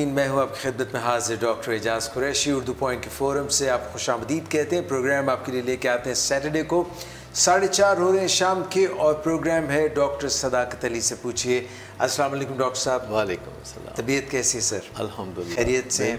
नाज़रीन, मैं हूँ आपकी खिदमत में हाजिर डॉक्टर एजाज़ कुरैशी। उर्दू पॉइंट के फ़ोरम से आप खुशामदीद कहते हैं। प्रोग्राम आपके लिए लेके आते हैं सैटरडे को 4:30 हो रहे हैं शाम के, और प्रोग्राम है डॉक्टर सदाकत अली से पूछिए। अस्सलाम वालेकुम डॉक्टर साहब। वालेकुम अस्सलाम। तबीयत कैसी है सर? अल्हम्दुलिल्लाह खैरियत से हैं?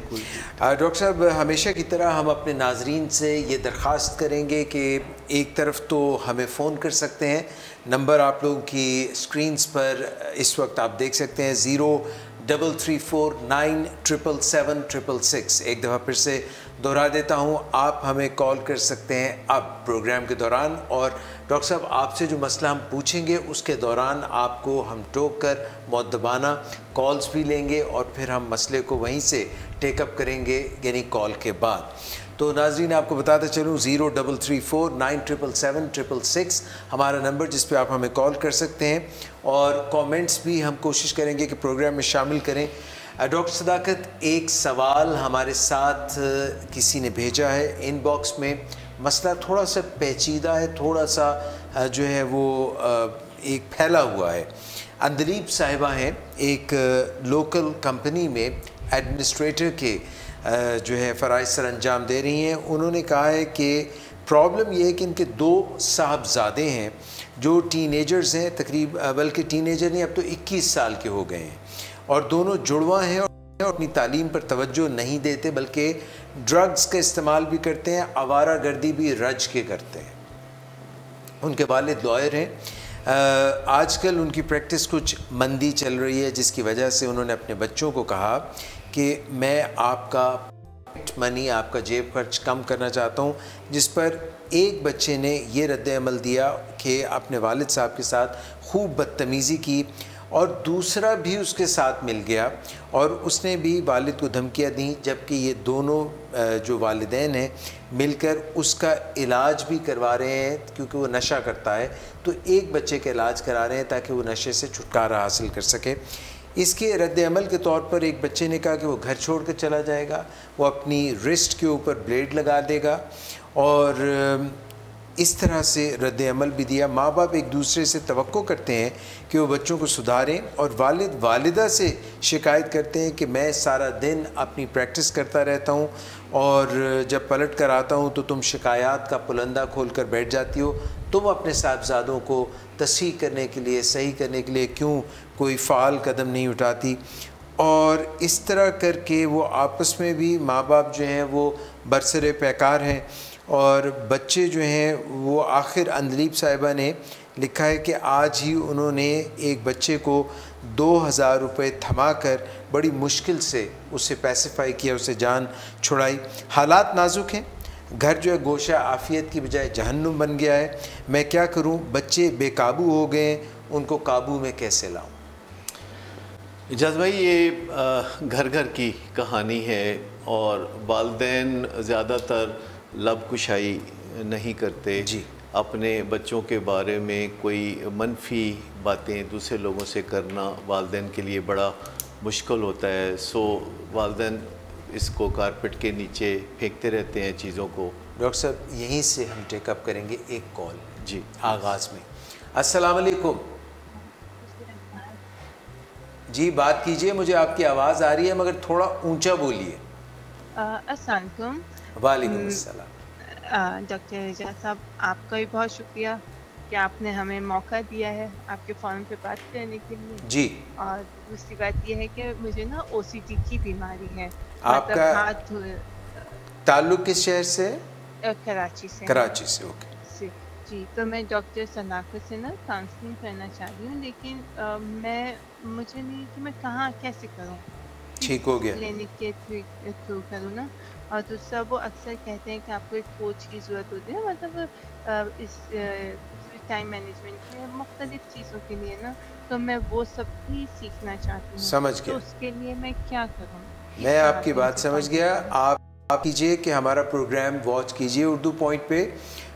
डॉक्टर साहब, हमेशा की तरह हम अपने नाजरीन से ये दरख्वास्त करेंगे कि एक तरफ तो हमें फ़ोन कर सकते हैं, नंबर आप लोगों की स्क्रीन्स पर इस वक्त आप देख सकते हैं 0349777666। एक दफ़ा फिर से दोहरा देता हूँ, आप हमें कॉल कर सकते हैं अब प्रोग्राम के दौरान, और डॉक्टर साहब आपसे जो मसला हम पूछेंगे उसके दौरान आपको हम टोक कर मुअद्दबाना कॉल्स भी लेंगे और फिर हम मसले को वहीं से टेकअप करेंगे, यानी कॉल के बाद। तो नाज़रीन, आपको बताते चलूँ 0334977766 हमारा नंबर, जिस पे आप हमें कॉल कर सकते हैं, और कमेंट्स भी हम कोशिश करेंगे कि प्रोग्राम में शामिल करें। डॉक्टर सदाकत, एक सवाल हमारे साथ किसी ने भेजा है इनबॉक्स में। मसला थोड़ा सा पेचीदा है, थोड़ा सा जो है वो एक फैला हुआ है। अंदलीब साहिबा हैं, एक लोकल कंपनी में एडमिनिस्ट्रेटर के जो है फ़राइज़ सर अंजाम दे रही हैं। उन्होंने कहा है कि प्रॉब्लम ये है कि इनके 2 साहबजादे हैं जो टीनेजर्स हैं, बल्कि टीनेजर नहीं, अब तो 21 साल के हो गए हैं, और दोनों जुड़वा हैं और अपनी तालीम पर तवज्जो नहीं देते, बल्कि ड्रग्स का इस्तेमाल भी करते हैं, आवारा गर्दी भी रज के करते हैं। उनके वालिद लॉयर हैं। आजकल उनकी प्रैक्टिस कुछ मंदी चल रही है, जिसकी वजह से उन्होंने अपने बच्चों को कहा कि मैं आपका मनी, आपका जेब खर्च कम करना चाहता हूँ, जिस पर एक बच्चे ने ये रद्द-ए-अमल दिया कि अपने वालिद साहब के साथ खूब बदतमीज़ी की, और दूसरा भी उसके साथ मिल गया और उसने भी वालिद को धमकियाँ दी, जबकि ये दोनों जो वालिदैन हैं मिलकर उसका इलाज भी करवा रहे हैं, क्योंकि वो नशा करता है, तो एक बच्चे का इलाज करा रहे हैं ताकि वो नशे से छुटकारा हासिल कर सके। इसके रद्द-ए-अमल के तौर पर एक बच्चे ने कहा कि वो घर छोड़ कर चला जाएगा, वो अपनी रिस्ट के ऊपर ब्लेड लगा देगा, और इस तरह से रद्द-ए-अमल भी दिया। माँ बाप एक दूसरे से तवक्को करते हैं कि वो बच्चों को सुधारें, और वालिद वालिदा से शिकायत करते हैं कि मैं सारा दिन अपनी प्रैक्टिस करता रहता हूँ, और जब पलट कर आता हूँ तो तुम शिकायत का पुलंदा खोल कर बैठ जाती हो, तुम अपने साहबजादों को तस्हीह करने के लिए, सही करने के लिए क्यों कोई फ़ाल कदम नहीं उठाती। और इस तरह करके वो आपस में भी, माँ बाप जो हैं वो बरसरे पैकार हैं, और बच्चे जो हैं वो आखिर अंदलीब साहिबा ने लिखा है कि आज ही उन्होंने एक बच्चे को 2000 रुपये थमा कर बड़ी मुश्किल से उससे पैसिफाई किया, उसे जान छुड़ाई। हालात नाजुक हैं, घर जो है गोशा आफियत की बजाय जहन्नुम बन गया है। मैं क्या करूं, बच्चे बेकाबू हो गए हैं, उनको काबू में कैसे लाऊं? इजाज़ भाई, ये घर घर की कहानी है, और वालिदैन ज़्यादातर लब कुशाई नहीं करते जी। अपने बच्चों के बारे में कोई मनफी बातें दूसरे लोगों से करना वालिदैन के लिए बड़ा मुश्किल होता है। सो वालिदैन इसको कारपेट के नीचे फेंकते रहते हैं चीज़ों को। डॉक्टर साहब, यहीं से हम टेकअप करेंगे एक कॉल जी आगाज़ में। अस्सलाम वालेकुम जी, बात कीजिए, मुझे आपकी आवाज़ आ रही है मगर थोड़ा ऊंचा बोलिए। अस्सलाम वालेकुम। वालेकुम अस्सलाम। डॉक्टर एजाज़ साहब, आपका भी बहुत शुक्रिया कि आपने हमें मौका दिया है आपके फ़ोन पे बात करने के लिए जी। और दूसरी बात यह है कि मुझे ना OCD की बीमारी है। आपका हाथ ताल्लुक़ किस शहर से? कराची से। कराची से, ओके जी। तो मैं डॉक्टर सदाकत से ना काउंसलिंग करना चाह रही हूँ, लेकिन मुझे नहीं कि मैं कहाँ कैसे करूँ, ठीक हो गया, क्लिनिक के थ्रू करूँ ना। और दूसरा, वो अक्सर कहते हैं कि आपको एक कोच की ज़रूरत होती है, मतलब इस टाइम मैनेजमेंट के मुख्तलिफ चीज़ों के लिए ना, तो मैं वो सब भी सीखना चाहती हूँ। समझ गया। तो उसके लिए मैं क्या करूँ? मैं आपकी बात समझ गया। आप कीजिए कि हमारा प्रोग्राम वॉच कीजिए उर्दू पॉइंट पे।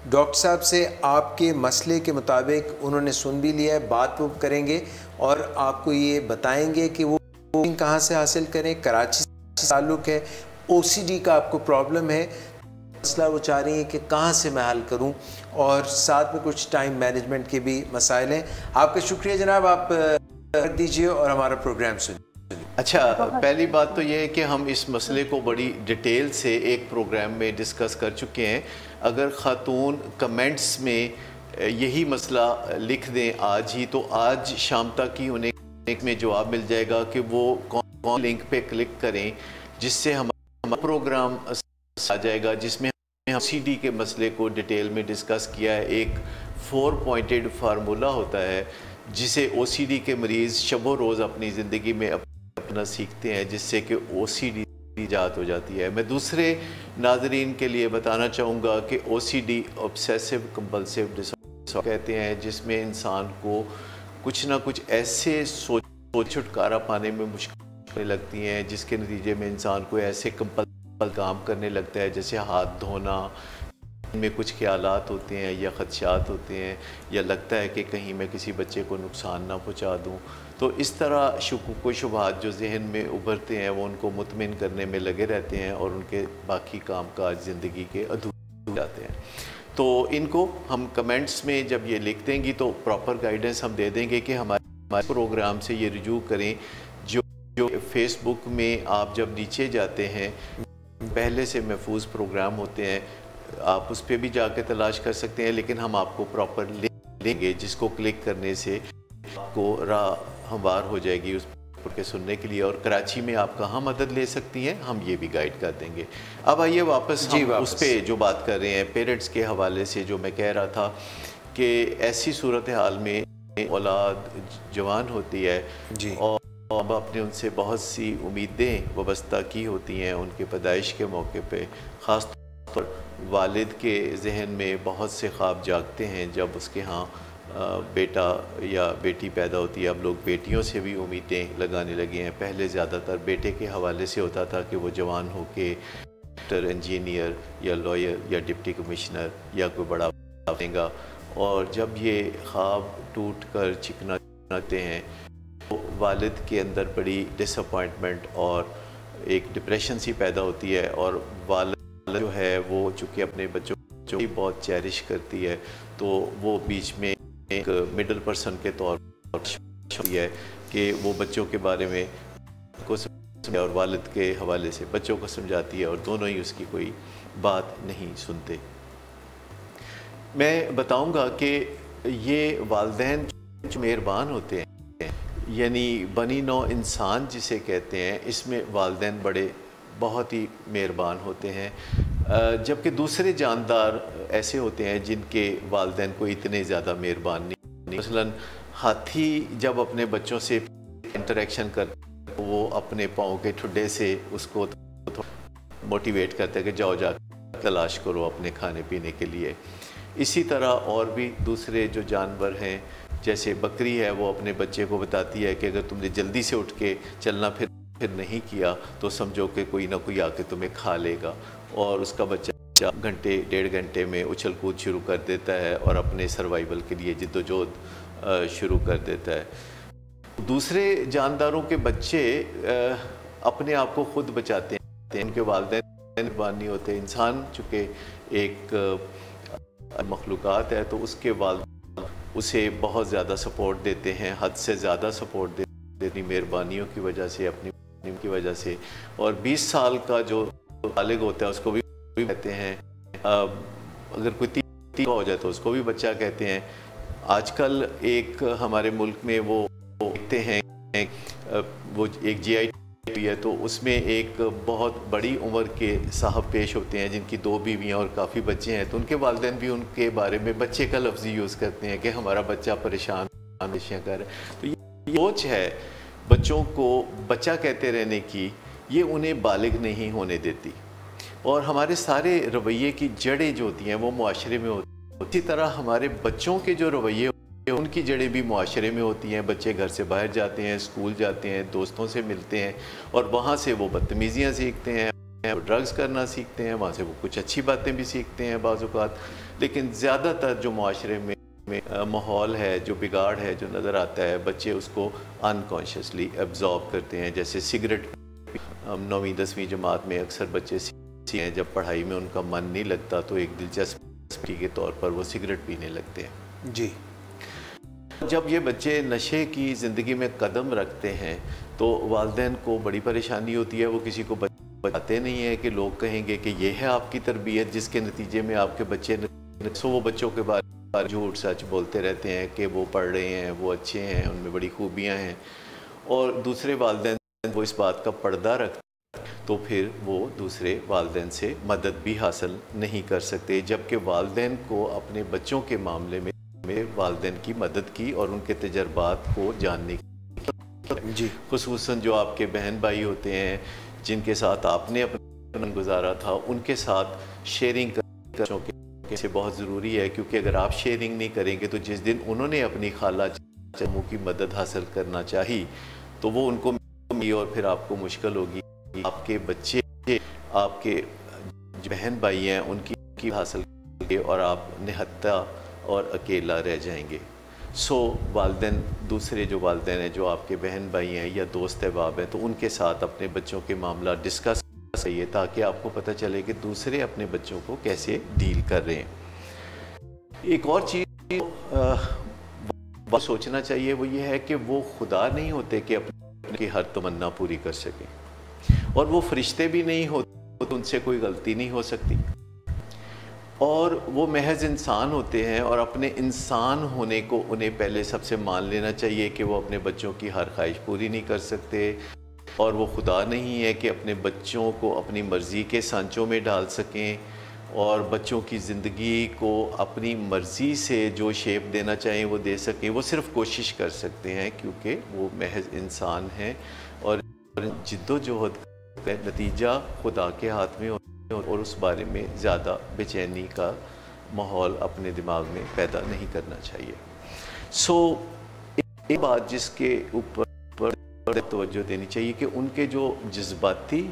डॉक्टर साहब से आपके मसले के मुताबिक उन्होंने सुन भी लिया है, बात वो करेंगे और आपको ये बताएंगे कि वो कहाँ से हासिल करें। कराची से ताल्लुक़ है, OCD का आपको प्रॉब्लम है, मसला वो चाह रही है कि कहाँ से मैं हल करूं, और साथ में कुछ टाइम मैनेजमेंट के भी मसाइल हैं। आपका शुक्रिया जनाब, आप कर दीजिए और हमारा प्रोग्राम सुनिए। अच्छा, बहुत पहली बात तो ये है कि हम इस मसले को बड़ी डिटेल से एक प्रोग्राम में डिस्कस कर चुके हैं। अगर ख़ातून कमेंट्स में यही मसला लिख दें आज ही, तो आज शाम तक ही उन्हें में जवाब मिल जाएगा कि वो कौन लिंक पे क्लिक करें, जिससे हमारा प्रोग्राम आ जाएगा जिसमें हम OCD के मसले को डिटेल में डिस्कस किया है। एक 4 पॉइंटेड फार्मूला होता है जिसे OCD के मरीज़ शबो रोज़ अपनी ज़िंदगी में अपना सीखते हैं, जिससे कि OCD ईजाद हो जाती है। मैं दूसरे नाजरीन के लिए बताना चाहूँगा कि OCD ऑब्सेसिव कंपल्सिव डिसऑर्डर कहते हैं, जिसमें इंसान को कुछ ना कुछ ऐसे सोच छुटकारा पाने में मुश्किलें लगती हैं, जिसके नतीजे में इंसान को ऐसे कंपल काम करने लगता है, जैसे हाथ धोना में कुछ ख्यालात होते हैं या ख़दशात होते हैं, या लगता है कि कहीं मैं किसी बच्चे को नुकसान ना पहुंचा दूं। तो इस तरह शुकूक व शुबहात जो जहन में उभरते हैं वो उनको मुतमिन करने में लगे रहते हैं और उनके बाकी काम काज ज़िंदगी के अधूरे जाते हैं। तो इनको हम कमेंट्स में जब ये लिख देंगी तो प्रॉपर गाइडेंस हम दे देंगे कि हमारे प्रोग्राम से ये रिजू करें। जो फेसबुक में आप जब नीचे जाते हैं पहले से महफूज प्रोग्राम होते हैं, आप उस पर भी जाके तलाश कर सकते हैं, लेकिन हम आपको प्रॉपर लिंक देंगे जिसको क्लिक करने से आपको राह हमवार हो जाएगी उस के सुनने के लिए। और कराची में आप कहाँ मदद ले सकती हैं हम ये भी गाइड कर देंगे। अब आइए वापस हम उस पर जो बात कर रहे हैं पेरेंट्स के हवाले से, जो मैं कह रहा था कि ऐसी सूरत हाल में औलाद जवान होती है जी, और अब आपने उनसे बहुत सी उम्मीदें वाबस्ता की होती हैं उनके पैदाइश के मौके पे। ख़ास तौर पर वालिद के जहन में बहुत से ख्वाब जागते हैं जब उसके यहाँ बेटा या बेटी पैदा होती है। अब लोग बेटियों से भी उम्मीदें लगाने लगे हैं। पहले ज़्यादातर बेटे के हवाले से होता था कि वो जवान हो के डॉक्टर, इंजीनियर या लॉयर या डिप्टी कमिश्नर या कोई बड़ा बनेगा, और जब ये ख्वाब टूट कर चिकनाते हैं तो वालिद के अंदर बड़ी डिसअपॉइंटमेंट और एक डिप्रेशन सी पैदा होती है। और वालिद जो है वो चूँकि अपने बच्चों को बहुत चेरिश करती है, तो वो बीच में एक मिडल पर्सन के तौर पर है कि वो बच्चों के बारे में को समझे और वालिद के हवाले से बच्चों को समझाती है, और दोनों ही उसकी कोई बात नहीं सुनते। मैं बताऊंगा कि ये वालिदैन जो मेहरबान होते हैं, यानी बनी नौ इंसान जिसे कहते हैं, इसमें वालिदैन बड़े बहुत ही मेहरबान होते हैं, जबकि दूसरे जानदार ऐसे होते हैं जिनके वालिदैन को इतने ज़्यादा मेहरबान नहीं। मसलन हाथी जब अपने बच्चों से इंटरेक्शन कर वो अपने पाँव के ठुड्डे से उसको मोटिवेट करते हैं कि जाओ जा तलाश करो अपने खाने पीने के लिए। इसी तरह और भी दूसरे जो जानवर हैं, जैसे बकरी है, वो अपने बच्चे को बताती है कि अगर तुमने जल्दी से उठ के चलना फिर नहीं किया तो समझो कि कोई ना कोई आके तुम्हें खा लेगा, और उसका बच्चा घंटे डेढ़ घंटे में उछल कूद शुरू कर देता है और अपने सर्वाइवल के लिए जिद्दोजहद शुरू कर देता है। दूसरे जानदारों के बच्चे अपने आप को खुद बचाते हैं, उनके वालिदैन मेहरबान नहीं होते। इंसान चूँकि एक मखलूक़ात है तो उसके वालिदैन उसे बहुत ज़्यादा सपोर्ट देते हैं, हद से ज़्यादा सपोर्ट देते हैं अपनी मेहरबानियों की वजह से, अपनी की वजह से। और 20 साल का जो बालिग होता है उसको भी कहते हैं, अगर कोई 30 हो जाए तो उसको भी बच्चा कहते हैं। आजकल एक हमारे मुल्क में वो देखते हैं वो एक GI है, तो उसमें एक बहुत बड़ी उम्र के साहब पेश होते हैं जिनकी 2 बीवियां और काफ़ी बच्चे हैं, तो उनके वालिदैन भी उनके बारे में बच्चे का लफ्ज़ यूज़ करते हैं कि हमारा बच्चा परेशान कर। तो ये सोच है बच्चों को बच्चा कहते रहने की, ये उन्हें बालिग नहीं होने देती। और हमारे सारे रवैये की जड़ें जो होती हैं वो मुआशरे में होती हैं। इसी तरह हमारे बच्चों के जो रवैये उनकी जड़ें भी मुआशरे में होती हैं। बच्चे घर से बाहर जाते हैं, स्कूल जाते हैं, दोस्तों से मिलते हैं, और वहाँ से वो बदतमीज़ियाँ सीखते हैं, वो ड्रग्स करना सीखते हैं, वहाँ से वो कुछ अच्छी बातें भी सीखते हैं बाज़ औक़ात। लेकिन ज़्यादातर जो मुआशरे में माहौल है, जो बिगाड़ है जो नज़र आता है, बच्चे उसको अनकॉन्शियसली एब्जॉर्ब करते हैं। जैसे सिगरेट 9वीं 10वीं जमात में अक्सर बच्चे सीखते हैं, जब पढ़ाई में उनका मन नहीं लगता तो एक दिलचस्पी के तौर पर वो सिगरेट पीने लगते हैं। जी। जब ये बच्चे नशे की ज़िंदगी में कदम रखते हैं तो वालिदैन को बड़ी परेशानी होती है। वो किसी को बताते नहीं है कि लोग कहेंगे कि ये है आपकी तरबियत जिसके नतीजे में आपके बच्चे वो बच्चों के बारे में झूठ सच बोलते रहते हैं कि वो पढ़ रहे हैं, वो अच्छे हैं, उनमें बड़ी खूबियाँ हैं, और दूसरे वालिदैन वो इस बात का पर्दा रखते तो फिर वो दूसरे वालिदैन से मदद भी हासिल नहीं कर सकते। जबकि वालिदैन को अपने बच्चों के मामले में वालिदैन की मदद की और उनके तजर्बात को जानने की जी, खुसूसन जो आपके बहन भाई होते हैं जिनके साथ आपने अपना गुजारा था, उनके साथ शेयरिंग करने से बहुत ज़रूरी है। क्योंकि अगर आप शेयरिंग नहीं करेंगे तो जिस दिन उन्होंने अपनी खाला चमू की मदद हासिल करना चाहिए तो वो उनको मिली और फिर आपको मुश्किल होगी। आपके बच्चे, आपके जो बहन भाई हैं उनकी हासिल करेंगे और आप निहत्ता और अकेला रह जाएंगे। वालिदैन, दूसरे जो वालिदैन हैं जो आपके बहन भाई हैं या दोस्त अहबाब हैं, तो उनके साथ अपने बच्चों के मामला डिस्कस करिए ताकि आपको पता चले कि दूसरे अपने बच्चों को कैसे डील कर रहे हैं। एक और चीज़ सोचना चाहिए वो ये है कि वो खुदा नहीं होते कि अपनी हर तमन्ना पूरी कर सकें, और वो फरिश्ते भी नहीं होते तो उनसे कोई गलती नहीं हो सकती, और वो महज इंसान होते हैं। और अपने इंसान होने को उन्हें पहले सबसे मान लेना चाहिए कि वो अपने बच्चों की हर ख्वाहिश पूरी नहीं कर सकते, और वो खुदा नहीं है कि अपने बच्चों को अपनी मर्ज़ी के सांचों में डाल सकें और बच्चों की ज़िंदगी को अपनी मर्ज़ी से जो शेप देना चाहें वो दे सकें। वो सिर्फ़ कोशिश कर सकते हैं क्योंकि वो महज इंसान हैं, और जिद्दोजहद का नतीजा खुदा के हाथ में और उस बारे में ज़्यादा बेचैनी का माहौल अपने दिमाग में पैदा नहीं करना चाहिए। एक बात जिसके ऊपर तवज्जो देनी चाहिए कि उनके जो जज्बाती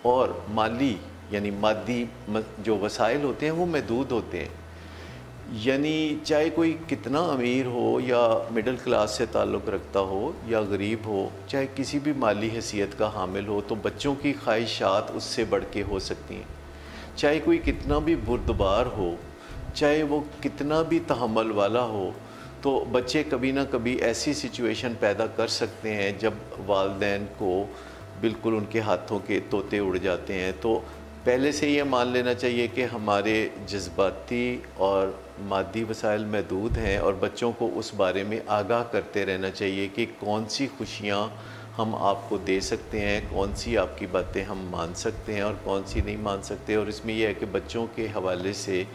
और माली यानी मादी जो वसाइल होते हैं वो महदूद होते हैं। यानी चाहे कोई कितना अमीर हो या मिडिल क्लास से ताल्लुक़ रखता हो या गरीब हो, चाहे किसी भी माली हैसियत का हामिल हो, तो बच्चों की ख्वाहिशात उससे बढ़ के हो सकती हैं। चाहे कोई कितना भी बुर्दबार हो, चाहे वो कितना भी तहम्मुल वाला हो, तो बच्चे कभी ना कभी ऐसी सिचुएशन पैदा कर सकते हैं जब वालिदैन को बिल्कुल उनके हाथों के तोते उड़ जाते हैं। तो पहले से ये मान लेना चाहिए कि हमारे जज्बाती और मादी वसाइल महदूद हैं, और बच्चों को उस बारे में आगाह करते रहना चाहिए कि कौन सी खुशियाँ हम आपको दे सकते हैं, कौन सी आपकी बातें हम मान सकते हैं और कौन सी नहीं मान सकते। और इसमें यह है कि बच्चों के हवाले से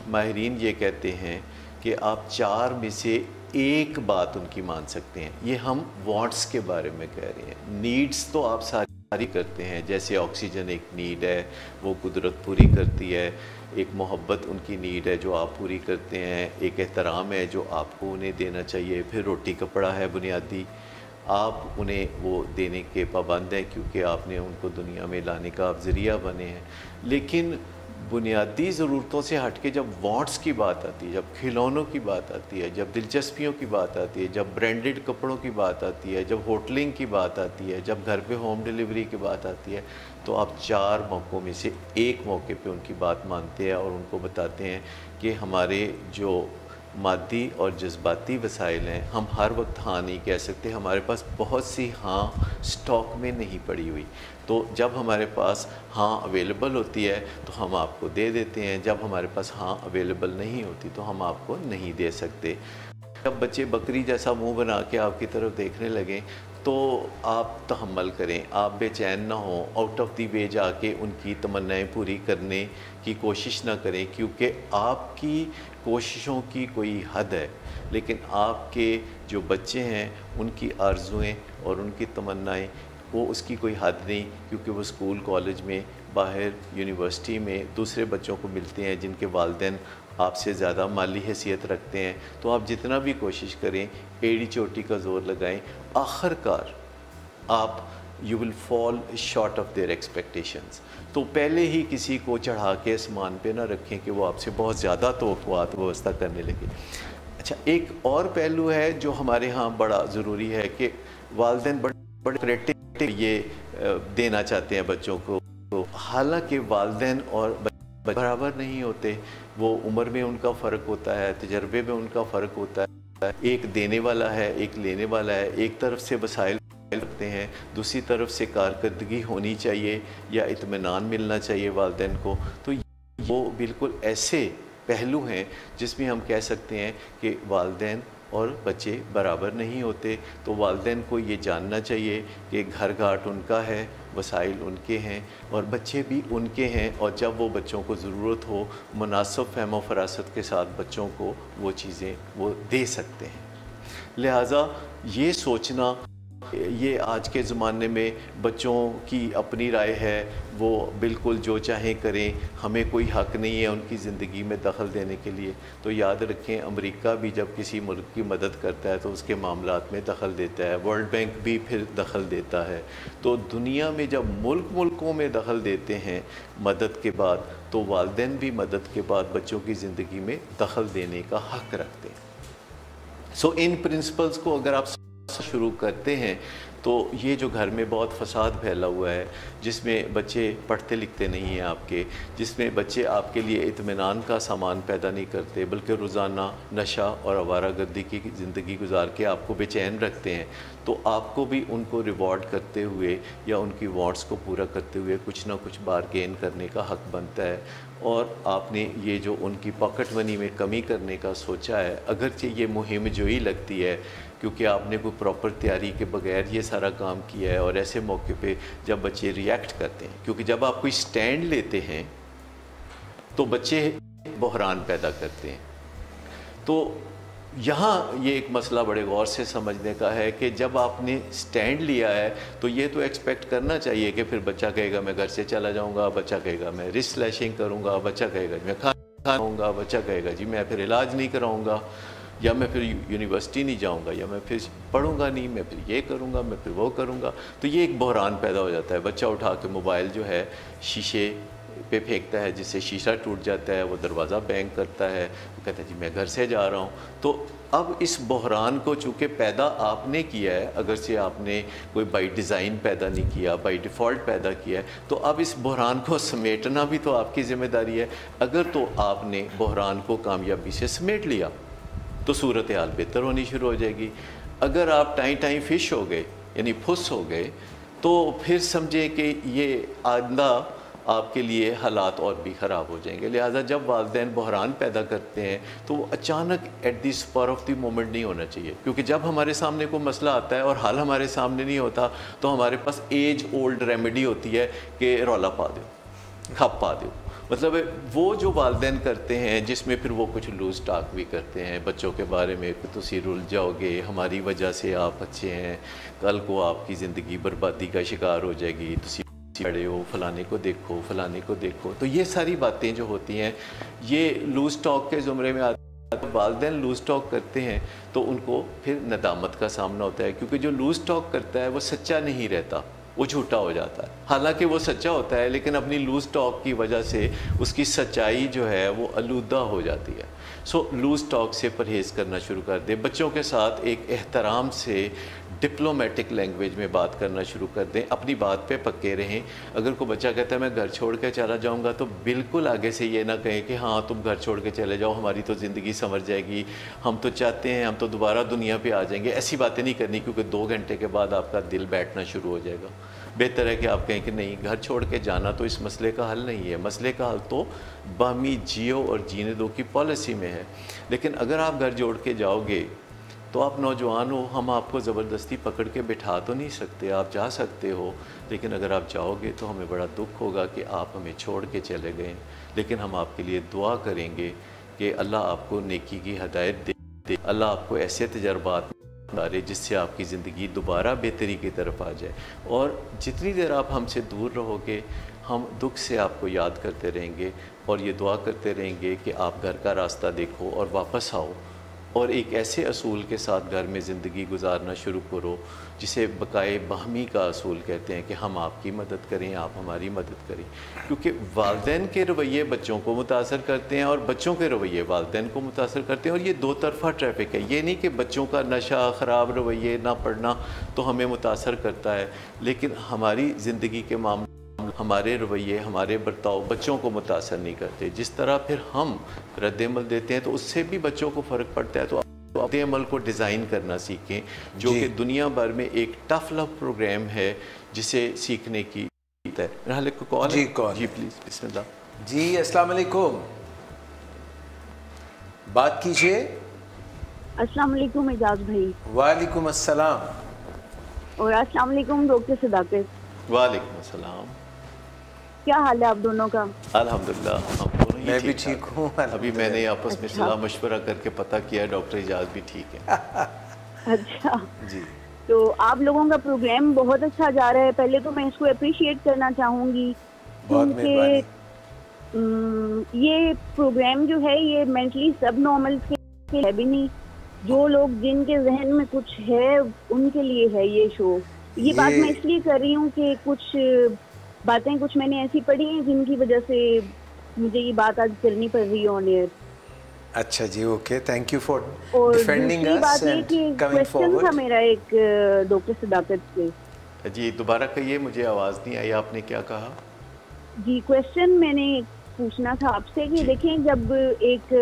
माहिरीन ये कहते हैं कि आप 4 में से 1 बात उनकी मान सकते हैं। ये हम वांट्स के बारे में कह रहे हैं। नीड्स तो आप सारी करते हैं, जैसे ऑक्सीजन एक नीड है, वो कुदरत पूरी करती है। एक मोहब्बत उनकी नीड है जो आप पूरी करते हैं। एक एहतराम है जो आपको उन्हें देना चाहिए। फिर रोटी कपड़ा है बुनियादी, आप उन्हें वो देने के पाबंद हैं क्योंकि आपने उनको दुनिया में लाने का आप ज़रिया बने हैं। लेकिन बुनियादी ज़रूरतों से हट के जब वांट्स की बात आती है, जब खिलौनों की बात आती है, जब दिलचस्पियों की बात आती है, जब ब्रांडेड कपड़ों की बात आती है, जब होटलिंग की बात आती है, जब घर पे होम डिलीवरी की बात आती है, तो आप 4 मौक़ों में से 1 मौके पे उनकी बात मानते हैं और उनको बताते हैं कि हमारे जो मादी और जज्बाती वसाइल हैं, हम हर वक्त हाँ नहीं कह सकते। हमारे पास बहुत सी हाँ स्टॉक में नहीं पड़ी हुई, तो जब हमारे पास हाँ अवेलेबल होती है तो हम आपको दे देते हैं, जब हमारे पास हाँ अवेलेबल नहीं होती तो हम आपको नहीं दे सकते। जब बच्चे बकरी जैसा मुंह बना के आपकी तरफ देखने लगें तो आप तहम्मुल करें, आप बेचैन ना हों, आउट ऑफ दी वे जाके उनकी तमन्नाएं पूरी करने की कोशिश ना करें, क्योंकि आपकी कोशिशों की कोई हद है, लेकिन आपके जो बच्चे हैं उनकी आरज़ुएं और उनकी तमन्नाएं वो उसकी कोई हद नहीं, क्योंकि वो स्कूल कॉलेज में, बाहर यूनिवर्सिटी में दूसरे बच्चों को मिलते हैं जिनके वालिदैन आपसे ज़्यादा माली हैसियत रखते हैं। तो आप जितना भी कोशिश करें, एड़ी चोटी का ज़ोर लगाएं, आखिरकार आप you will fall short of their expectations. तो पहले ही किसी को चढ़ा के आसमान पे ना रखें कि वो आपसे बहुत ज़्यादा तवक्कुआत व्यवस्था करने लगे। अच्छा, एक और पहलू है जो हमारे यहाँ बड़ा ज़रूरी है कि वालिदैन बड़े क्रिएटिव ये देना चाहते हैं बच्चों को, तो हालांकि वालिदैन और बराबर नहीं होते। वो उम्र में उनका फ़र्क होता है, तजर्बे में उनका फ़र्क होता है, होता है, एक देने वाला है, एक लेने वाला है, एक तरफ से वसाइल रखते हैं, दूसरी तरफ से कारकर्दगी होनी चाहिए या इत्मीनान मिलना चाहिए वालिदैन को। तो वो बिल्कुल ऐसे पहलू हैं जिसमें हम कह सकते हैं कि वालिदैन और बच्चे बराबर नहीं होते। तो वालिदैन को ये जानना चाहिए कि घर घाट उनका है, वसाइल उनके हैं और बच्चे भी उनके हैं, और जब वो बच्चों को ज़रूरत हो मुनासिब फ़हम फ़रासत के साथ बच्चों को वो चीज़ें वो दे सकते हैं। लिहाजा ये सोचना, ये आज के ज़माने में बच्चों की अपनी राय है, वो बिल्कुल जो चाहें करें, हमें कोई हक़ नहीं है उनकी ज़िंदगी में दखल देने के लिए। तो याद रखें, अमेरिका भी जब किसी मुल्क की मदद करता है तो उसके मामलात में दखल देता है, वर्ल्ड बैंक भी फिर दखल देता है। तो दुनिया में जब मुल्कों में दखल देते हैं मदद के बाद, तो वालिदैन भी मदद के बाद बच्चों की ज़िंदगी में दखल देने का हक़ रखते हैं। सो इन प्रिंसिपल्स को अगर आप शुरू करते हैं तो ये जो घर में बहुत फसाद फैला हुआ है, जिसमें बच्चे पढ़ते लिखते नहीं हैं आपके, जिसमें बच्चे आपके लिए इत्मीनान का सामान पैदा नहीं करते बल्कि रोज़ाना नशा और आवारागर्दी की ज़िंदगी गुजार के आपको बेचैन रखते हैं, तो आपको भी उनको रिवॉर्ड करते हुए या उनकी वांट्स को पूरा करते हुए कुछ ना कुछ बारगेन करने का हक़ बनता है। और आपने ये जो उनकी पॉकेट मनी में कमी करने का सोचा है, अगरचे ये मुहिम जो ही लगती है क्योंकि आपने कोई प्रॉपर तैयारी के बगैर ये सारा काम किया है, और ऐसे मौके पे जब बच्चे रिएक्ट करते हैं, क्योंकि जब आप कोई स्टैंड लेते हैं तो बच्चे बहरान पैदा करते हैं। तो यहाँ ये एक मसला बड़े गौर से समझने का है कि जब आपने स्टैंड लिया है तो ये तो एक्सपेक्ट करना चाहिए कि फिर बच्चा कहेगा मैं घर से चला जाऊँगा, बच्चा कहेगा मैं रिस्ट स्लैशिंग करूँगा, बच्चा कहेगा मैं खाऊँगा, बच्चा कहेगा जी मैं फिर इलाज नहीं कराऊँगा, या मैं फिर यूनिवर्सिटी नहीं जाऊंगा, या मैं फिर पढ़ूंगा नहीं, मैं फिर ये करूंगा, मैं फिर वो करूंगा। तो ये एक बहरान पैदा हो जाता है। बच्चा उठा के मोबाइल जो है शीशे पे फेंकता है, जिससे शीशा टूट जाता है, वो दरवाज़ा बैंग करता है, वो कहता है जी मैं घर से जा रहा हूँ। तो अब इस बहरान को चूँकि पैदा आपने किया है, अगर से आपने कोई बाई डिज़ाइन पैदा नहीं किया, बाई डिफ़ॉल्ट पैदा किया है, तो अब इस बहरान को समेटना भी तो आपकी ज़िम्मेदारी है। अगर तो आपने बहरान को कामयाबी से समेट लिया तो सूरत हाल बेहतर होनी शुरू हो जाएगी। अगर आप टाइम फिश हो गए यानी फुस हो गए, तो फिर समझे कि ये आइंदा आपके लिए हालात और भी ख़राब हो जाएंगे। लिहाजा जब वालिदैन बहरान पैदा करते हैं तो वो अचानक at the spur of the moment नहीं होना चाहिए, क्योंकि जब हमारे सामने कोई मसला आता है और हल हमारे सामने नहीं होता तो हमारे पास एज ओल्ड रेमेडी होती है कि रौला पा दो, खप पा दो। मतलब वो जो वालिदैन करते हैं जिसमें फिर वो कुछ लूज टॉक भी करते हैं बच्चों के बारे में कि तुसी रुल जाओगे, हमारी वजह से आप अच्छे हैं, कल को आपकी ज़िंदगी बर्बादी का शिकार हो जाएगी, तुसी बड़े हो, फलाने को देखो, फलाने को देखो। तो ये सारी बातें जो होती हैं ये लूज टॉक के ज़ुमरे में आती हैं। वालिदैन लूज टॉक करते हैं तो उनको फिर नदामत का सामना होता है, क्योंकि जो लूज टॉक करता है वो सच्चा नहीं रहता, वो झूठा हो जाता है। हालांकि वो सच्चा होता है लेकिन अपनी लूज टॉक की वजह से उसकी सच्चाई जो है वो आलूदा हो जाती है। सो लूज टॉक से परहेज़ करना शुरू कर दें। बच्चों के साथ एक एहतराम से डिप्लोमेटिक लैंग्वेज में बात करना शुरू कर दें, अपनी बात पे पक्के रहें। अगर कोई बच्चा कहता है मैं घर छोड़ के चला जाऊंगा, तो बिल्कुल आगे से ये ना कहें कि हाँ तुम घर छोड़ के चले जाओ, हमारी तो ज़िंदगी संवर जाएगी, हम तो चाहते हैं हम तो दोबारा दुनिया पे आ जाएंगे। ऐसी बातें नहीं करनी, क्योंकि 2 घंटे के बाद आपका दिल बैठना शुरू हो जाएगा। बेहतर है कि आप कहें कि नहीं, घर छोड़ के जाना तो इस मसले का हल नहीं है, मसले का हल तो बाहमी जियो और जीने दो की पॉलिसी में है। लेकिन अगर आप घर जोड़ के जाओगे तो आप नौजवान हो, हम आपको ज़बरदस्ती पकड़ के बिठा तो नहीं सकते, आप जा सकते हो, लेकिन अगर आप जाओगे तो हमें बड़ा दुख होगा कि आप हमें छोड़ के चले गए। लेकिन हम आपके लिए दुआ करेंगे कि अल्लाह आपको नेकी की हदायत दे, अल्लाह आपको ऐसे तजर्बात डाले जिससे आपकी ज़िंदगी दोबारा बेहतरी की तरफ आ जाए। और जितनी देर आप हमसे दूर रहोगे हम दुख से आपको याद करते रहेंगे और ये दुआ करते रहेंगे कि आप घर का रास्ता देखो और वापस आओ और एक ऐसे असूल के साथ घर में ज़िंदगी गुजारना शुरू करो जिसे बकाए बाहमी का असूल कहते हैं कि हम आपकी मदद करें, आप हमारी मदद करें। क्योंकि वालिदैन के रवैये बच्चों को मुतासर करते हैं और बच्चों के रवैये वालिदैन को मुतासर करते हैं, और ये 2 तरफ़ा ट्रैफिक है। ये नहीं कि बच्चों का नशा, ख़राब रवैये, ना पढ़ना तो हमें मुतासर करता है, लेकिन हमारी ज़िंदगी के मामले हमारे रवैये, हमारे बर्ताव बच्चों को मुतासर नहीं करते। जिस तरह फिर हम रद्द-ए-अमल देते हैं तो उससे भी बच्चों को फ़र्क पड़ता है। तो अपने अमल को डिज़ाइन करना सीखें, जो कि दुनिया भर में एक टफ लव प्रोग्राम है जिसे सीखने की है। कॉल जी, कॉल जी, प्लीज़ बिस्मिल्लाह। जी, अस्सलाम वालेकुम, बात कीजिए। अस्सलाम वालेकुम एजाज भाई। वालेकुम अस्सलाम। और अस्सलाम वालेकुम डॉक्टर सदाकत। वालेकुम अस्सलाम। क्या हाल है आप दोनों का? अल्हम्दुलिल्लाह, हम दोनों ही मैं भी ठीक ठीक हूँ। अभी मैंने आपस में अच्छा। सलाह मशवरा करके पता किया डॉक्टर इजाज़ भी ठीक है। अच्छा जी, तो आप लोगों का प्रोग्राम बहुत अच्छा जा रहा है। पहले तो मैं इसको अप्रिशिएट करना चाहूँगी बहुत क्योंकि मेहरबानी। ये प्रोग्राम जो है ये मेंटली सब नॉर्मल के है भी नहीं। जो लोग जिनके जहन में कुछ है उनके लिए है ये शो। ये बात मैं इसलिए कर रही हूँ कि कुछ बातें कुछ मैंने ऐसी पढ़ी हैं जिनकी वजह से मुझे ये बात आज करनी पड़ रही है ऑन एयर। अच्छा जी, ओके, थैंक यू फॉर और डिफेंडिंग दूसरी अस बात ये एंड कि कमिंग क्वेश्चन था फॉरवर्ड। मेरा एक डॉक्टर सदाकत से। जी दोबारा कहिए, मुझे आवाज़ नहीं आई, आपने क्या कहा? जी क्वेश्चन मैंने पूछना था आपसे कि देखें जब एक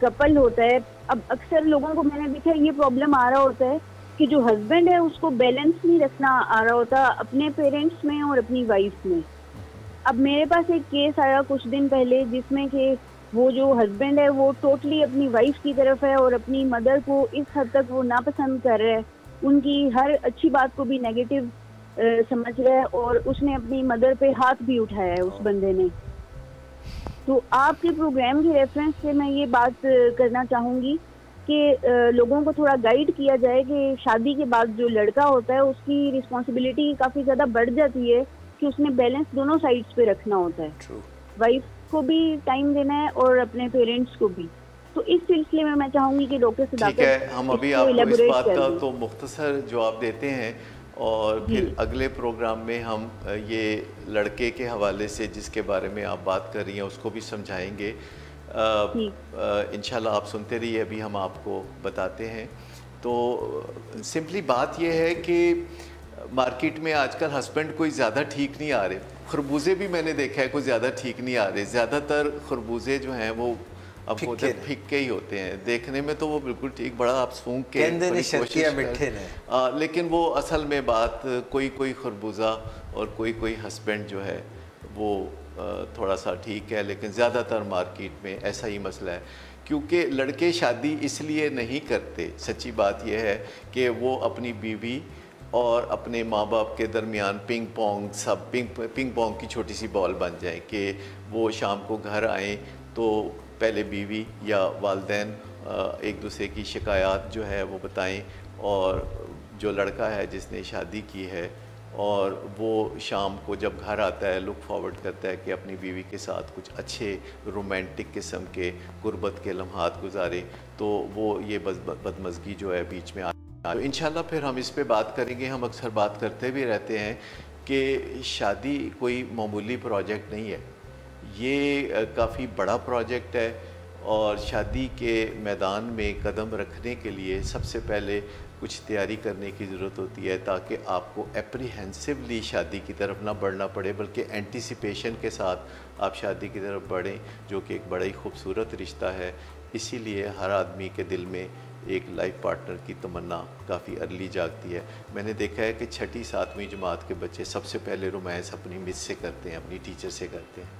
कपल होता है, अब अक्सर लोगों को मैंने देखा ये प्रॉब्लम आ रहा होता है कि जो हस्बैंड है उसको बैलेंस नहीं रखना आ रहा होता अपने पेरेंट्स में और अपनी वाइफ में। अब मेरे पास एक केस आया कुछ दिन पहले जिसमें कि वो जो हस्बैंड है वो टोटली अपनी वाइफ की तरफ है और अपनी मदर को इस हद तक वो नापसंद कर रहा है, उनकी हर अच्छी बात को भी नेगेटिव समझ रहा है और उसने अपनी मदर पे हाथ भी उठाया है उस बंदे ने। तो आपके प्रोग्राम के रेफरेंस से मैं ये बात करना चाहूँगी कि लोगों को थोड़ा गाइड किया जाए कि शादी के बाद जो लड़का होता है उसकी रिस्पॉन्सिबिलिटी काफ़ी ज़्यादा बढ़ जाती है कि उसने बैलेंस दोनों साइड्स पे रखना होता है। वाइफ को भी टाइम देना है और अपने पेरेंट्स को भी। तो इस सिलसिले में मैं चाहूँगी कि डॉक्टर सदाकत ठीक है, हम अभी इसको आपको इस elaborate बात कर का दें। तो मुख्तसर जवाब देते हैं और फिर अगले प्रोग्राम में हम ये लड़के के हवाले से जिसके बारे में आप बात कर रही हैं उसको भी समझाएंगे। इंशाल्लाह आप सुनते रहिए, अभी हम आपको बताते हैं। तो सिंपली बात यह है कि मार्केट में आजकल हस्बैंड कोई ज़्यादा ठीक नहीं आ रहे। खरबूजे भी मैंने देखा है कोई ज़्यादा ठीक नहीं आ रहे। ज़्यादातर खरबूजे जो हैं वो अब होते फिक्के ही होते हैं, देखने में तो वो बिल्कुल ठीक, बड़ा आप सूंघ के मिठे ने, लेकिन वो असल में बात कोई कोई खरबूजा और कोई कोई हस्बैंड जो है वो थोड़ा सा ठीक है, लेकिन ज़्यादातर मार्केट में ऐसा ही मसला है। क्योंकि लड़के शादी इसलिए नहीं करते, सच्ची बात यह है कि वो अपनी बीवी और अपने माँ बाप के दरमियान पिंग पोंग की छोटी सी बॉल बन जाए कि वो शाम को घर आएँ तो पहले बीवी या वालिदैन एक दूसरे की शिकायत जो है वो बताएं और जो लड़का है जिसने शादी की है और वो शाम को जब घर आता है लुक फॉरवर्ड करता है कि अपनी बीवी के साथ कुछ अच्छे रोमांटिक किस्म के गुर्बत के लम्हात गुजारे, तो वो ये बदमज़गी जो है बीच में तो इंशाल्लाह फिर हम इस पे बात करेंगे। हम अक्सर बात करते भी रहते हैं कि शादी कोई मामूली प्रोजेक्ट नहीं है, ये काफ़ी बड़ा प्रोजेक्ट है और शादी के मैदान में कदम रखने के लिए सबसे पहले कुछ तैयारी करने की ज़रूरत होती है ताकि आपको एप्रीहेंसिवली शादी की तरफ ना बढ़ना पड़े बल्कि एंटिसिपेशन के साथ आप शादी की तरफ बढ़ें, जो कि एक बड़ा ही खूबसूरत रिश्ता है। इसीलिए हर आदमी के दिल में एक लाइफ पार्टनर की तमन्ना काफ़ी अर्ली जागती है। मैंने देखा है कि 6ठी 7वीं जमात के बच्चे सबसे पहले रोमांस अपनी मिस से करते हैं, अपनी टीचर से करते हैं,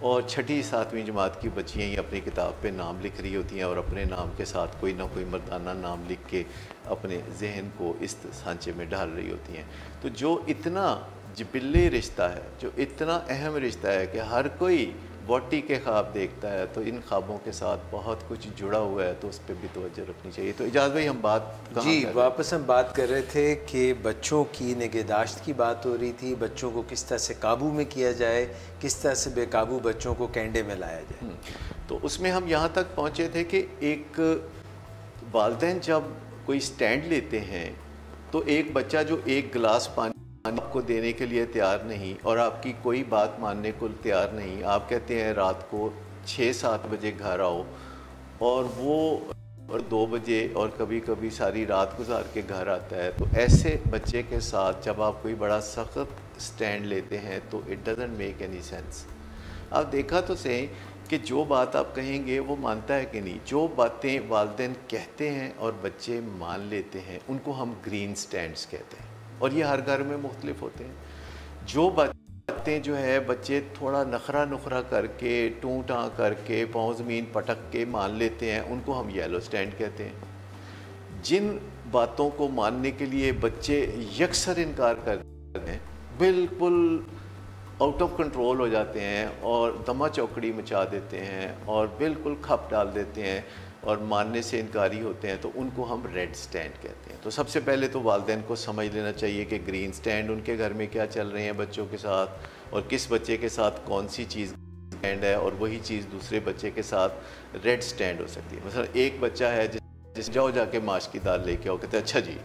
और 6ठी 7वीं जमात की बच्चियाँ ही अपनी किताब पे नाम लिख रही होती हैं और अपने नाम के साथ कोई ना कोई मर्दाना नाम लिख के अपने जहन को इस सांचे में डाल रही होती हैं। तो जो इतना जिबिल्ली रिश्ता है, जो इतना अहम रिश्ता है कि हर कोई वोटी के ख्वाब देखता है, तो इन ख्वाबों के साथ बहुत कुछ जुड़ा हुआ है, तो उस पर भी तवज्जो रखनी चाहिए। तो इजाज़ भाई हम बात जी वापस हम बात कर रहे थे कि बच्चों की निगहदाश्त की बात हो रही थी, बच्चों को किस तरह से काबू में किया जाए, किस तरह से बेकाबू बच्चों को कैंडे में लाया जाए। तो उसमें हम यहाँ तक पहुँचे थे कि एक वालिदैन जब कोई स्टैंड लेते हैं तो एक बच्चा जो एक गिलास पानी आपको देने के लिए तैयार नहीं और आपकी कोई बात मानने को तैयार नहीं, आप कहते हैं रात को 6-7 बजे घर आओ और वो और 2 बजे और कभी कभी सारी रात गुजार के घर आता है, तो ऐसे बच्चे के साथ जब आप कोई बड़ा सख्त स्टैंड लेते हैं तो it doesn't make any sense. आप देखा तो सही कि जो बात आप कहेंगे वो मानता है कि नहीं। जो बातें वालिदैन कहते हैं और बच्चे मान लेते हैं उनको हम ग्रीन स्टैंड्स कहते हैं, और ये हर घर में मुख्तलिफ होते हैं। जो बातें जो है बच्चे थोड़ा नखरा नुखरा करके, टूं टाँ करके, पाँव ज़मीन पटक के मान लेते हैं, उनको हम येलो स्टैंड कहते हैं। जिन बातों को मानने के लिए बच्चे यकसर इनकार करते हैं, बिल्कुल आउट ऑफ कंट्रोल हो जाते हैं और दमा चौकड़ी मचा देते हैं और बिल्कुल खप डाल देते हैं और मानने से इनकारी होते हैं, तो उनको हम रेड स्टैंड कहते हैं। तो सबसे पहले तो वालिदैन को समझ लेना चाहिए कि ग्रीन स्टैंड उनके घर में क्या चल रहे हैं बच्चों के साथ, और किस बच्चे के साथ कौन सी चीज़ स्टैंड है, और वही चीज़ दूसरे बच्चे के साथ रेड स्टैंड हो सकती है। मसलन एक बच्चा है जिस जाओ जाके माश की दाल लेके आओ, कहते हैं अच्छा जी,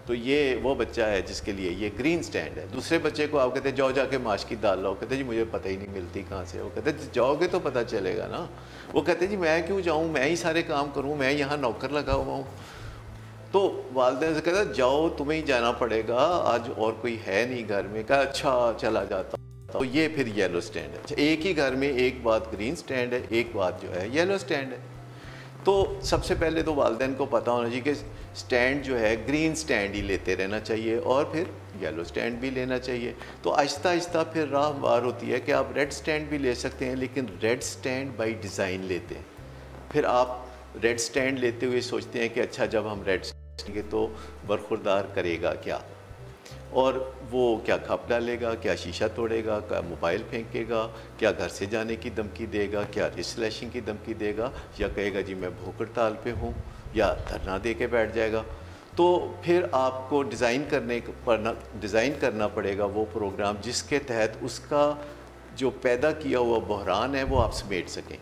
तो ये वो बच्चा है जिसके लिए ये ग्रीन स्टैंड है। दूसरे बच्चे को आप कहते हैं जाओ जाके माश की दाल लाओ, कहते हैं जी मुझे पता ही नहीं मिलती कहाँ से। वो कहते हैं जाओगे तो पता चलेगा ना। वो कहते हैं जी मैं क्यों जाऊँ, मैं ही सारे काम करूँ, मैं यहाँ नौकर लगा हुआ हूँ। तो वालिदैन से कहता है जाओ तुम्हें ही जाना पड़ेगा, आज और कोई है नहीं घर में। कहा अच्छा चला जाता। तो ये फिर येलो स्टैंड है। अच्छा, एक ही घर में एक बात ग्रीन स्टैंड है, एक बात जो है येलो स्टैंड है। तो सबसे पहले तो वालिदैन को पता होना चाहिए कि स्टैंड जो है ग्रीन स्टैंड ही लेते रहना चाहिए और फिर येलो स्टैंड भी लेना चाहिए। तो आहिस्ता आहिस्ता फिर राह बार होती है कि आप रेड स्टैंड भी ले सकते हैं, लेकिन रेड स्टैंड बाय डिज़ाइन लेते हैं। फिर आप रेड स्टैंड लेते हुए सोचते हैं कि अच्छा जब हम रेड स्टैंड लेंगे तो बरखुरदार करेगा क्या, और वो क्या खप डालेगा, क्या शीशा तोड़ेगा, क्या मोबाइल फेंकेगा, क्या घर से जाने की धमकी देगा, क्या स्लैशिंग की धमकी देगा, या कहेगा जी मैं भूख हड़ताल पे हूँ, या धरना दे के बैठ जाएगा। तो फिर आपको डिज़ाइन करना पड़ेगा वो प्रोग्राम जिसके तहत उसका जो पैदा किया हुआ बहरान है वो आप समेट सकें।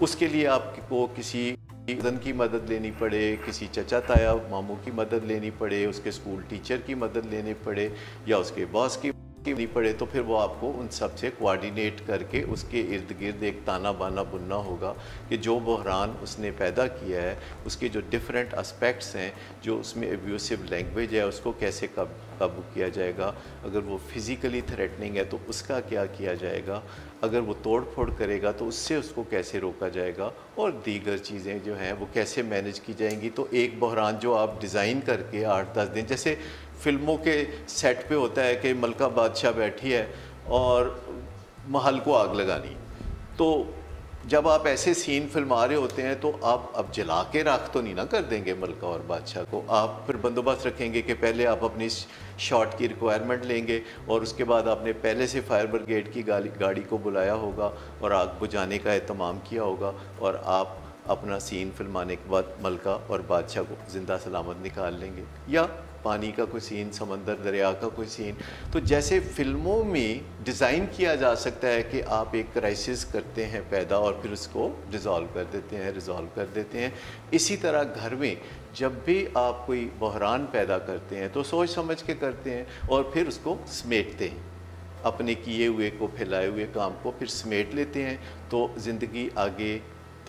उसके लिए आपको किसी वज़न की मदद लेनी पड़े, किसी चचा ताया मामू की मदद लेनी पड़े, उसके स्कूल टीचर की मदद लेनी पड़े, या उसके बॉस की लेनी पड़े, तो फिर वो आपको उन सब से कोऑर्डिनेट करके उसके इर्द गिर्द एक ताना बाना बुनना होगा कि जो बहरान उसने पैदा किया है उसके जो डिफरेंट एस्पेक्ट्स हैं, जो उसमें एब्यूसिव लैंग्वेज है उसको कैसे काबू किया जाएगा, अगर वो फिज़िकली थ्रेटनिंग है तो उसका क्या किया जाएगा, अगर वो तोड़ फोड़ करेगा तो उससे उसको कैसे रोका जाएगा, और दीगर चीज़ें जो हैं वो कैसे मैनेज की जाएंगी। तो एक बहरान जो आप डिज़ाइन करके 8-10 दिन, जैसे फिल्मों के सेट पे होता है कि मलका बादशाह बैठी है और महल को आग लगानी, तो जब आप ऐसे सीन फिल्मा रहे होते हैं तो आप अब जला के राख तो नहीं ना कर देंगे मलका और बादशाह को। आप फिर बंदोबस्त रखेंगे कि पहले आप अपनी शॉट की रिक्वायरमेंट लेंगे और उसके बाद आपने पहले से फायर ब्रिगेड की गाड़ी को बुलाया होगा और आग बुझाने का एहतमाम किया होगा, और आप अपना सीन फिल्माने के बाद मलका और बादशाह को ज़िंदा सलामत निकाल लेंगे, या पानी का कोई सीन, समंदर दरिया का कोई सीन। तो जैसे फिल्मों में डिज़ाइन किया जा सकता है कि आप एक क्राइसिस करते हैं पैदा और फिर उसको रिज़ॉल्व कर देते हैं, इसी तरह घर में जब भी आप कोई बहरान पैदा करते हैं तो सोच समझ के करते हैं और फिर उसको समेटते हैं। अपने किए हुए को, फैलाए हुए काम को फिर समेट लेते हैं, तो ज़िंदगी आगे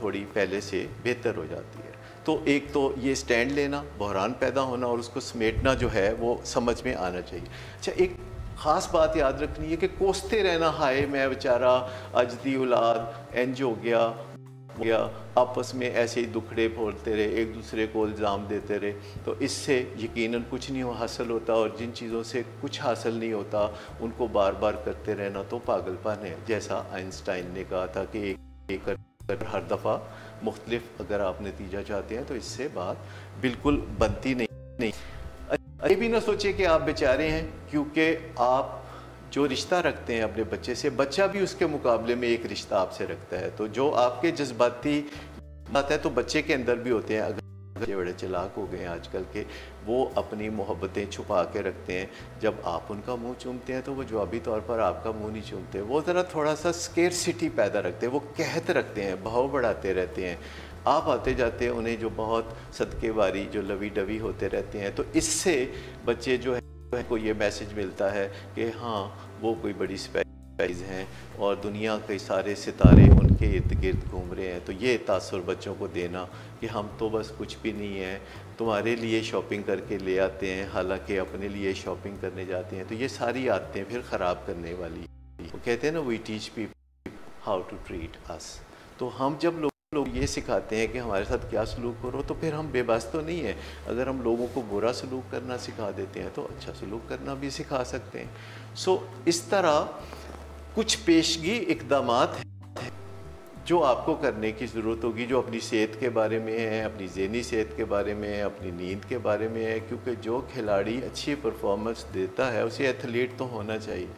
थोड़ी पहले से बेहतर हो जाती है। तो एक तो ये स्टैंड लेना, बहरान पैदा होना और उसको समेटना जो है वो समझ में आना चाहिए। अच्छा, एक ख़ास बात याद रखनी है कि कोसते रहना, हाय मैं बेचारा अज दी औलाद इंज हो गया, आपस में ऐसे ही दुखड़े फोड़ते रहे, एक दूसरे को इल्ज़ाम देते रहे, तो इससे यकीनन कुछ नहीं हासिल होता, और जिन चीज़ों से कुछ हासिल नहीं होता उनको बार बार करते रहना तो पागलपन है। जैसा आइंस्टाइन ने कहा था कि एक हर दफ़ा मुख्तलिफ अगर आप नतीजा चाहते हैं तो इससे बात बिल्कुल बनती नहीं। ये भी ना सोचे कि आप बेचारे हैं, क्योंकि आप जो रिश्ता रखते हैं अपने बच्चे से, बच्चा भी उसके मुकाबले में एक रिश्ता आपसे रखता है। तो जो आपके जज्बाती बात है तो बच्चे के अंदर भी होते हैं। अगर बच्चे बड़े चालाक हो गए आजकल के, वो अपनी मोहब्बतें छुपा के रखते हैं, जब आप उनका मुंह चूमते हैं तो वो जवाबी तौर पर आपका मुंह नहीं चूमते, वो ज़रा थोड़ा सा स्केर्सिटी पैदा रखते हैं, वो कहत रखते हैं, भाव बढ़ाते रहते हैं। आप आते जाते हैं उन्हें जो बहुत सदके वारी, जो लवी डवी होते रहते हैं, तो इससे बच्चे जो है को ये मैसेज मिलता है कि हाँ वो कोई बड़ी स्पेशलाइज हैं और दुनिया के सारे सितारे उनके इर्द गिर्द घूम रहे हैं। तो ये तासुर बच्चों को देना कि हम तो बस कुछ भी नहीं है, तुम्हारे लिए शॉपिंग करके ले आते हैं, हालांकि अपने लिए शॉपिंग करने जाते हैं, तो ये सारी आदतें फिर ख़राब करने वाली। वो कहते हैं ना, we teach people how to treat us. तो हम जब लोग ये सिखाते हैं कि हमारे साथ क्या सलूक करो, तो फिर हम बेबस तो नहीं है। अगर हम लोगों को बुरा सलूक करना सिखा देते हैं तो अच्छा सलूक करना भी सिखा सकते हैं। सो इस तरह कुछ पेशगी इक़दामात हैं जो आपको करने की ज़रूरत होगी, जो अपनी सेहत के बारे में है, अपनी ज़हनी सेहत के बारे में है, अपनी नींद के बारे में है, क्योंकि जो खिलाड़ी अच्छी परफॉर्मेंस देता है उसे एथलीट तो होना चाहिए,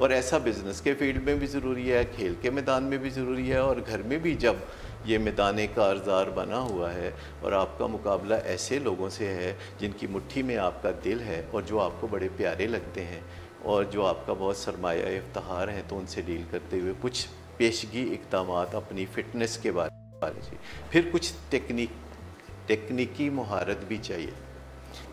और ऐसा बिज़नेस के फील्ड में भी ज़रूरी है, खेल के मैदान में भी ज़रूरी है, और घर में भी जब ये मैदान कारज़ार बना हुआ है और आपका मुकाबला ऐसे लोगों से है जिनकी मुट्ठी में आपका दिल है और जो आपको बड़े प्यारे लगते हैं और जो आपका बहुत सरमाया इफ्तिखार हैं, तो उनसे डील करते हुए कुछ पेशगी इक़दामात अपनी फ़िटनेस के बारे में, फिर कुछ टेक्निकी महारत भी चाहिए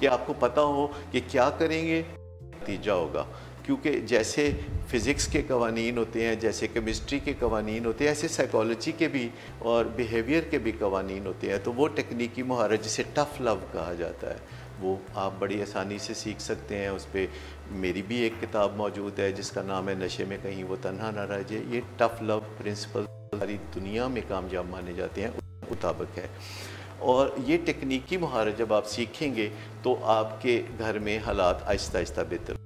कि आपको पता हो कि क्या करेंगे नतीजा होगा। क्योंकि जैसे फ़िज़िक्स के कवानीन होते हैं, जैसे केमिस्ट्री के कवानीन होते हैं, ऐसे साइकोलॉजी के भी और बिहेवियर के भी कवानीन होते हैं। तो वो टेक्निकी महारत जिसे टफ़ लव कहा जाता है, वो आप बड़ी आसानी से सीख सकते हैं। उस पर मेरी भी एक किताब मौजूद है जिसका नाम है नशे में कहीं वो तन्हा ना रह जाए। ये टफ़ लव प्रिंसिपल सारी दुनिया में कामयाब माने जाते हैं, मुताबिक है। और ये टेक्निकी महारत जब आप सीखेंगे तो आपके घर में हालात आहिस्ता आहिस्ता बेहतर।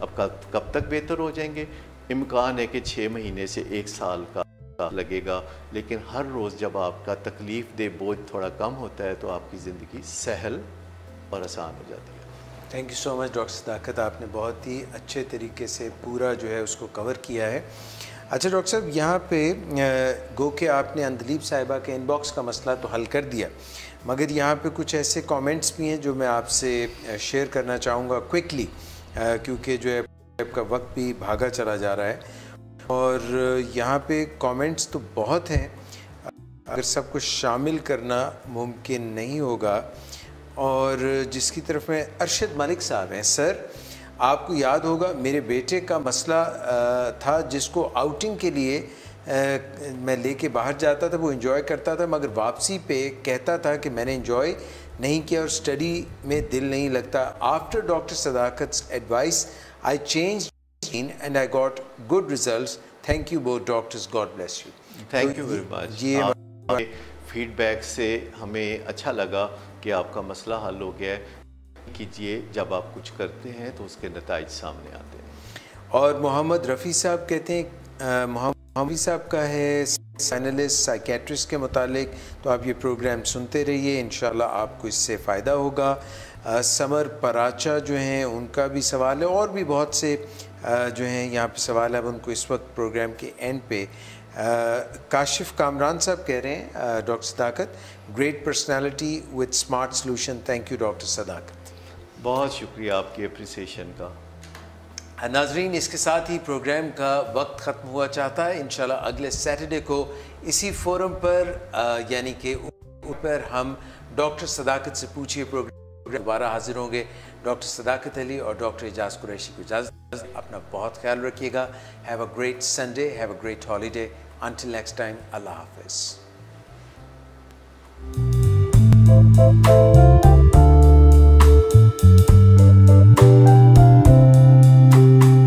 अब कब तक बेहतर हो जाएंगे? इम्कान है कि 6 महीने से 1 साल का लगेगा, लेकिन हर रोज़ जब आपका तकलीफ़ दे बोझ थोड़ा कम होता है तो आपकी ज़िंदगी सहल और आसान हो जाती है। Thank you so much doctor Sadaqat, आपने बहुत ही अच्छे तरीके से पूरा जो है उसको कवर किया है। अच्छा डॉक्टर साहब, यहाँ पे गो के आपने अंदलीब साहिबा के इनबॉक्स का मसला तो हल कर दिया, मगर यहाँ पे कुछ ऐसे कमेंट्स भी हैं जो मैं आपसे शेयर करना चाहूँगा क्विकली, क्योंकि जो है आपका वक्त भी भागा चला जा रहा है और यहाँ पे कमेंट्स तो बहुत हैं, अगर सब कुछ शामिल करना मुमकिन नहीं होगा। और जिसकी तरफ में अरशद मलिक साहब हैं, सर आपको याद होगा मेरे बेटे का मसला था जिसको आउटिंग के लिए मैं लेके बाहर जाता था, वो एंजॉय करता था, मगर वापसी पे कहता था कि मैंने एंजॉय नहीं किया और स्टडी में दिल नहीं लगता। After doctor Sadaqat's advice I change and I got good results. Thank you both doctors, God bless you. Thank you very much. ये फीडबैक से हमें अच्छा लगा कि आपका मसला हल हो गया है। कीजिए, जब आप कुछ करते हैं तो उसके नताइज सामने आते हैं। और मोहम्मद रफ़ी साहब कहते हैं, मोहम्मद साहब का है साइनलिस्ट साइकेट्रिस्ट के मुतालिक, तो आप ये प्रोग्राम सुनते रहिए, इंशाल्लाह आपको इससे फ़ायदा होगा। समर पराचा जो हैं उनका भी सवाल है, और भी बहुत से जो हैं यहाँ पे सवाल है, अब उनको इस वक्त प्रोग्राम के एंड पे। काशिफ कामरान साहब कह रहे हैं, doctor Sadaqat great personality with smart solution. Thank you doctor Sadaqat. बहुत शुक्रिया आपके अप्रिसिएशन का। नाजरीन, इसके साथ ही प्रोग्राम का वक्त ख़त्म हुआ चाहता है। इंशाल्लाह अगले सैटरडे को इसी फोरम पर यानी कि ऊपर हम डॉक्टर सदाकत से पूछिए प्रोग्राम दोबारा हाजिर होंगे। डॉक्टर सदाकत अली और डॉक्टर एजाज कुरैशी को इजाज़त। अपना बहुत ख्याल रखिएगा। Have a great Sunday, have a great holiday. Until next time, अल्लाह हाफिज़।